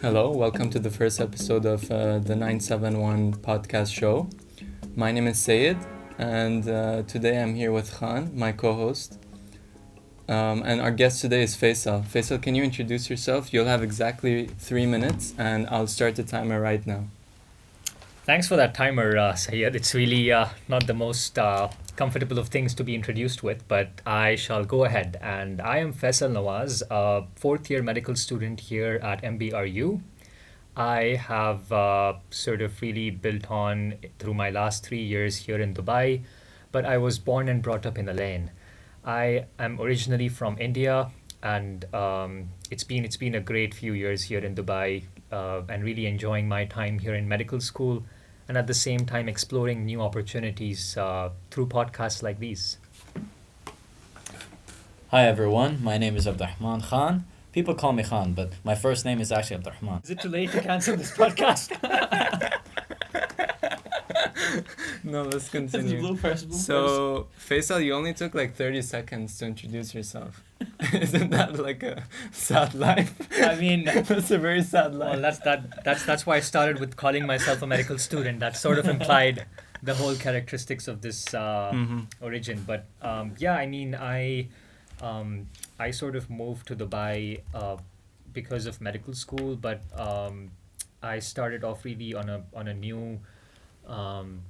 Hello, welcome to the first episode of the 971 podcast show. My name is Sayed, and today I'm here with Khan, my co host. And our guest today is Faisal. Faisal, can you introduce yourself? You'll have exactly 3 minutes, and I'll start the timer right now. Thanks for that timer, Sayed. It's really not the most comfortable of things to be introduced with, but I shall go ahead. And I am Faisal Nawaz, a fourth year medical student here at MBRU. I have sort of really built on through my last 3 years here in Dubai, but I was born and brought up in Alain. I am originally from India, and it's been a great few years here in Dubai, and really enjoying my time here in medical school, and at the same time exploring new opportunities through podcasts like these. Hi everyone, my name is Abdurrahman Khan. People call me Khan, but my first name is actually Abdurrahman. Is it too late to cancel this podcast? No, let's continue. So, Faisal, you only took like 30 seconds to introduce yourself. Isn't that like a sad life? I mean, That's a very sad life. well, that's why I started with calling myself a medical student. That sort of implied the whole characteristics of this origin. But yeah, I mean, I sort of moved to Dubai because of medical school, but I started off really on a new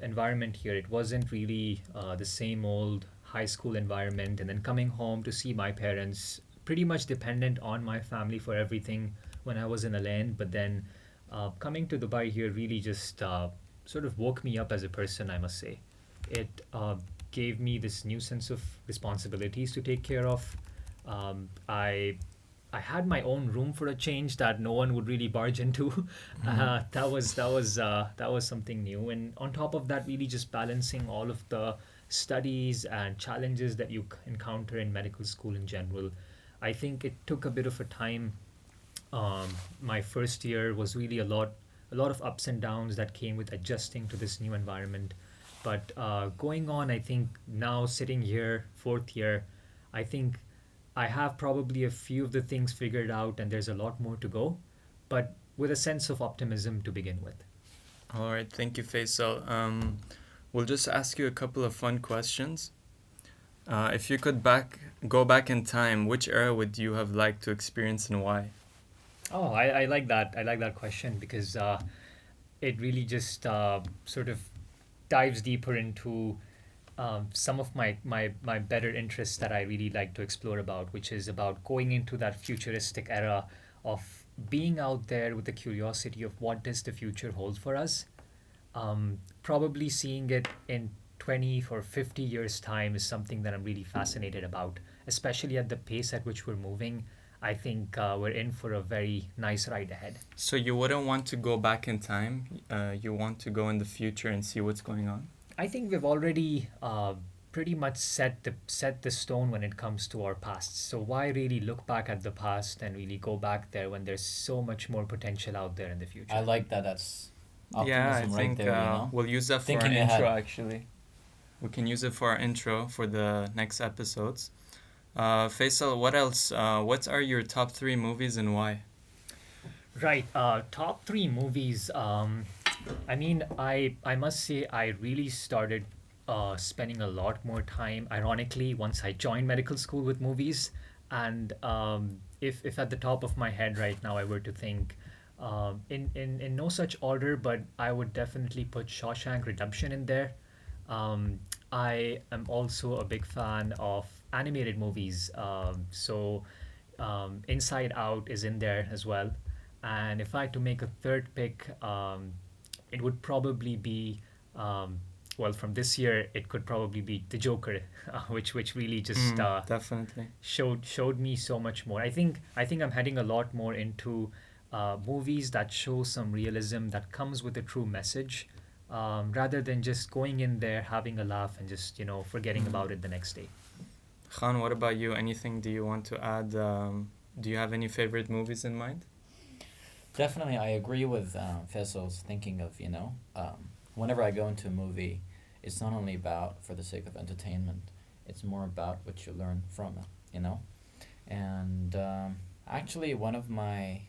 environment here. It wasn't really the same old high school environment, and then coming home to see my parents, pretty much dependent on my family for everything when I was in Alain. But then coming to Dubai here really just sort of woke me up as a person, I must say. It gave me this new sense of responsibilities to take care of. I had my own room for a change that no one would really barge into. That was something new, and on top of that, really just balancing all of the studies and challenges that you encounter in medical school in general. I think it took a bit of a time. My first year was really a lot of ups and downs that came with adjusting to this new environment. But going on, I think now sitting here, fourth year, I think I have probably a few of the things figured out, and there's a lot more to go, but with a sense of optimism to begin with. All right, thank you, Faisal. We'll just ask you a couple of fun questions. If you could go back in time, which era would you have liked to experience and why? Oh, I like that. I like that question because it really just sort of dives deeper into some of my better interests that I really like to explore about, which is about going into that futuristic era of being out there with the curiosity of what does the future hold for us. Probably seeing it in 20 or 50 years' time is something that I'm really fascinated about, especially at the pace at which we're moving. I think we're in for a very nice ride ahead. So you wouldn't want to go back in time. You want to go in the future and see what's going on. I think we've already pretty much set the stone when it comes to our past. So why really look back at the past and really go back there when there's so much more potential out there in the future? I like that. That's Yeah, I optimism right think there, you know? we'll use that for our Thinking ahead. intro. Actually, we can use it for our intro for the next episodes. Faisal, what else? What are your top three movies and why? Right. Top three movies. I mean, I must say I really started spending a lot more time, ironically, once I joined medical school with movies. And if at the top of my head right now I were to think, in no such order, but I would definitely put Shawshank Redemption in there. I am also a big fan of animated movies. So Inside Out is in there as well. And if I had to make a third pick, it would probably be, well, from this year, it could probably be The Joker, which really just Definitely. showed me so much more. I think I'm heading a lot more into movies that show some realism that comes with a true message, rather than just going in there, having a laugh, and just forgetting about it the next day. Khan, what about you? Anything do you want to add? Do you have any favorite movies in mind? Definitely, I agree with Faisal's thinking of, whenever I go into a movie, it's not only about for the sake of entertainment, it's more about what you learn from it, you know? And actually, one of my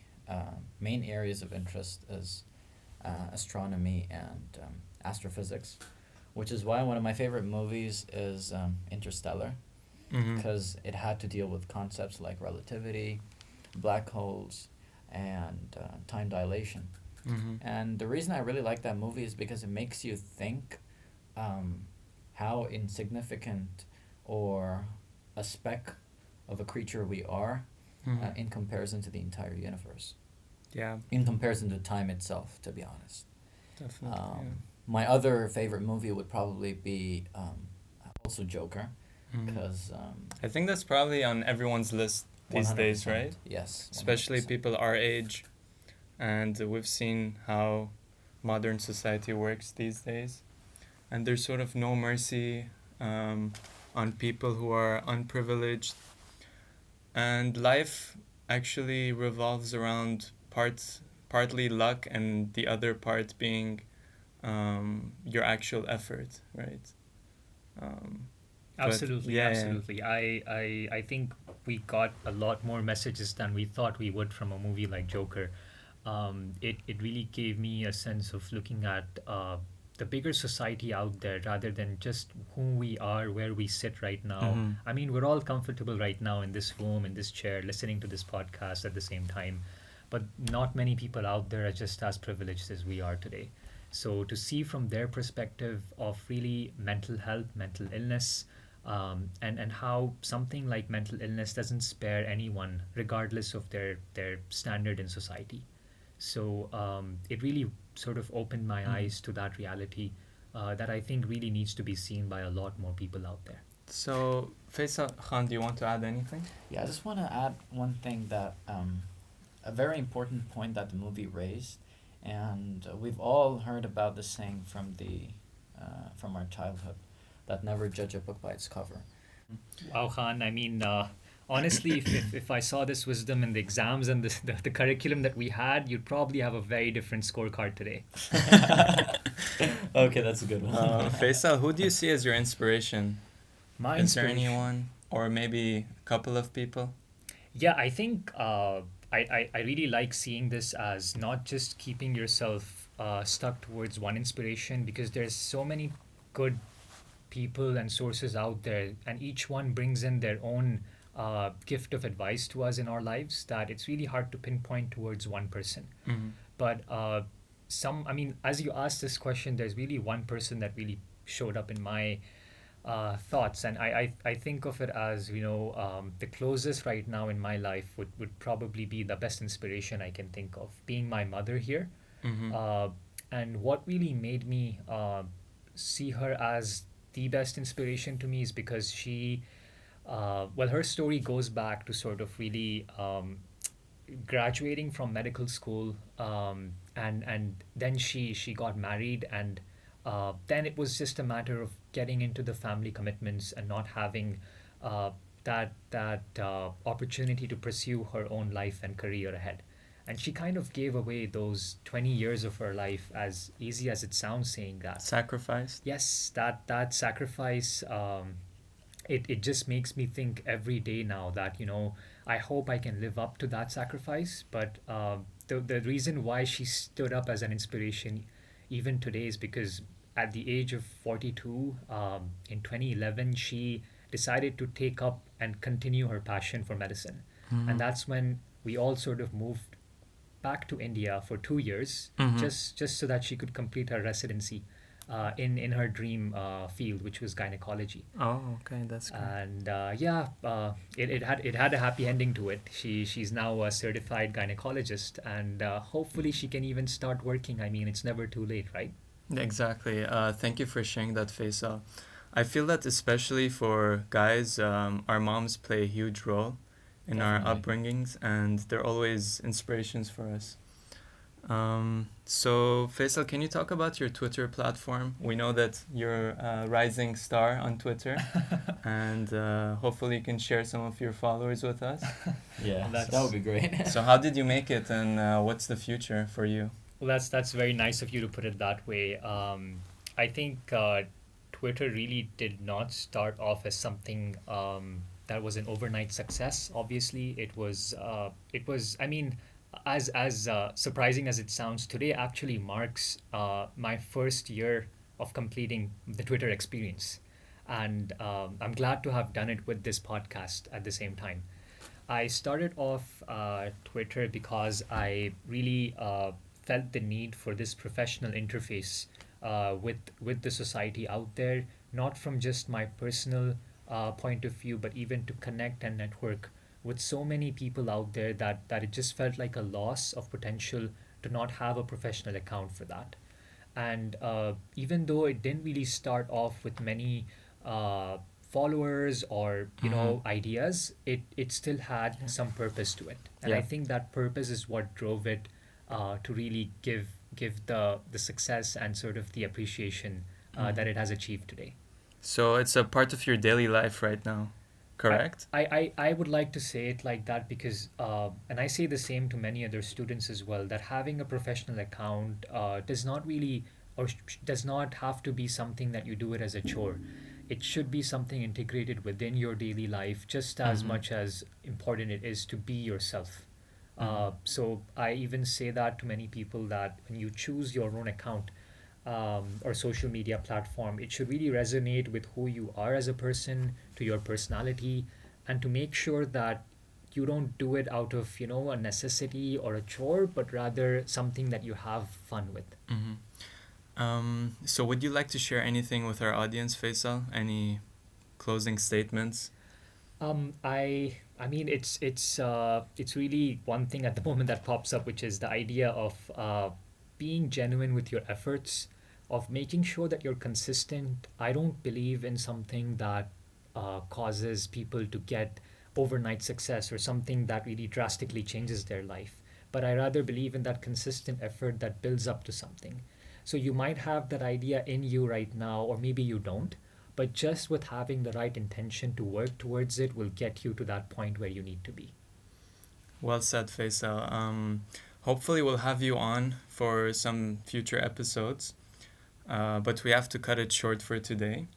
main areas of interest is astronomy and astrophysics, which is why one of my favorite movies is Interstellar, because it had to deal with concepts like relativity, black holes, and time dilation. And the reason I really like that movie is because it makes you think how insignificant or a speck of a creature we are in comparison to the entire universe. Yeah, In comparison to time itself, to be honest. definitely. My other favorite movie would probably be also Joker, Mhm. because I think that's probably on everyone's list these days, 100%, right? Yes. Especially 100%. people our age, and we've seen how modern society works these days, and there's sort of no mercy on people who are unprivileged, and life actually revolves around partly luck and the other part being your actual effort, right? But Absolutely, yeah, absolutely. I think we got a lot more messages than we thought we would from a movie like Joker. It really gave me a sense of looking at the bigger society out there rather than just who we are, where we sit right now. Mhm. I mean, we're all comfortable right now in this room, in this chair, listening to this podcast at the same time. But not many people out there are just as privileged as we are today. So to see from their perspective of really mental health, mental illness, and how something like mental illness doesn't spare anyone regardless of their standard in society. So it really sort of opened my eyes to that reality that I think really needs to be seen by a lot more people out there. So, Faisal Khan, do you want to add anything? Yeah, I just want to add one thing that a very important point that the movie raised, and we've all heard about this saying from our childhood, that never judge a book by its cover. Wow, Khan, I mean, honestly, if I saw this wisdom in the exams and the curriculum that we had, you'd probably have a very different scorecard today. Okay, that's a good one. Faisal, who do you see as your inspiration? My Is there inspiration. anyone, or maybe a couple of people? Yeah, I think I really like seeing this as not just keeping yourself stuck towards one inspiration, because there's so many good people and sources out there, and each one brings in their own gift of advice to us in our lives, that it's really hard to pinpoint towards one person. Mm-hmm. But I mean, as you asked this question, there's really one person that really showed up in my thoughts, and I think of it as, the closest right now in my life would probably be the best inspiration I can think of, being my mother here. Mm-hmm. And what really made me see her as the best inspiration to me is because her story goes back to sort of really graduating from medical school, and then she got married, and then it was just a matter of getting into the family commitments and not having that opportunity to pursue her own life and career ahead. And she kind of gave away those 20 years of her life, as easy as it sounds saying that. Sacrificed? Yes, that sacrifice, it just makes me think every day now that, I hope I can live up to that sacrifice. But the reason why she stood up as an inspiration even today is because at the age of 42, in 2011, she decided to take up and continue her passion for medicine. Mm-hmm. And that's when we all sort of moved back to India for 2 years, Mhm. just so that she could complete her residency in her dream field, which was gynecology. Oh, okay, that's good. And it had a happy ending to it. She's now a certified gynecologist, and hopefully she can even start working. I mean, it's never too late, right? Exactly. Thank you for sharing that, Faisal. I feel that especially for guys, our moms play a huge role in our Definitely. upbringings, and they're always inspirations for us. So, Faisal, can you talk about your Twitter platform? We know that you're a rising star on Twitter, and hopefully you can share some of your followers with us. Yeah, That's- that would be great. So, how did you make it, and what's the future for you? Well, that's very nice of you to put it that way. I think Twitter really did not start off as something that was an overnight success. Obviously, it was. I mean, as surprising as it sounds, today actually marks my first year of completing the Twitter experience, and I'm glad to have done it with this podcast at the same time. I started off Twitter because I really felt the need for this professional interface with the society out there, not from just my personal point of view, but even to connect and network with so many people out there that it just felt like a loss of potential to not have a professional account for that. And even though it didn't really start off with many followers or ideas, it still had some purpose to it, and I Yeah. think that purpose is what drove it to really give the success and sort of the appreciation that it has achieved today. So it's a part of your daily life right now, correct? I would like to say it like that because, and I say the same to many other students as well, that having a professional account does not really does not have to be something that you do it as a chore. It should be something integrated within your daily life, just as much as important it is to be yourself. So I even say that to many people that when you choose your own account, or social media platform, it should really resonate with who you are as a person, to your personality, and to make sure that you don't do it out of, a necessity or a chore, but rather something that you have fun with. Mm-hmm. So would you like to share anything with our audience, Faisal? Any closing statements? I mean, it's really one thing at the moment that pops up, which is the idea of being genuine with your efforts, of making sure that you're consistent. I don't believe in something that causes people to get overnight success or something that really drastically changes their life. But I rather believe in that consistent effort that builds up to something. So you might have that idea in you right now, or maybe you don't, but just with having the right intention to work towards it will get you to that point where you need to be. Well said, Faisal. Hopefully we'll have you on for some future episodes, but we have to cut it short for today.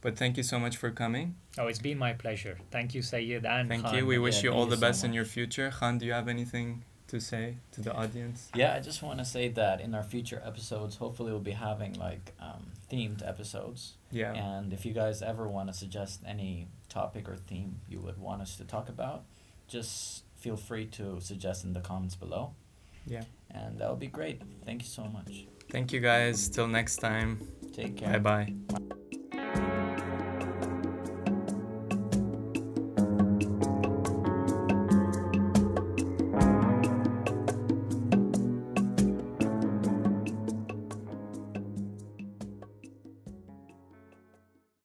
But thank you so much for coming. Oh, it's been my pleasure. Thank you, Sayed and Thank Khan. you. We wish Yeah, you thank all you the so best in much. your future. Khan, do you have anything to say to the audience? Yeah, I just want to say that in our future episodes, hopefully we'll be having like themed episodes. Yeah. And if you guys ever want to suggest any topic or theme you would want us to talk about, just feel free to suggest in the comments below. Yeah. And that would be great. Thank you so much. Thank you guys. Till next time. Take care. Bye bye.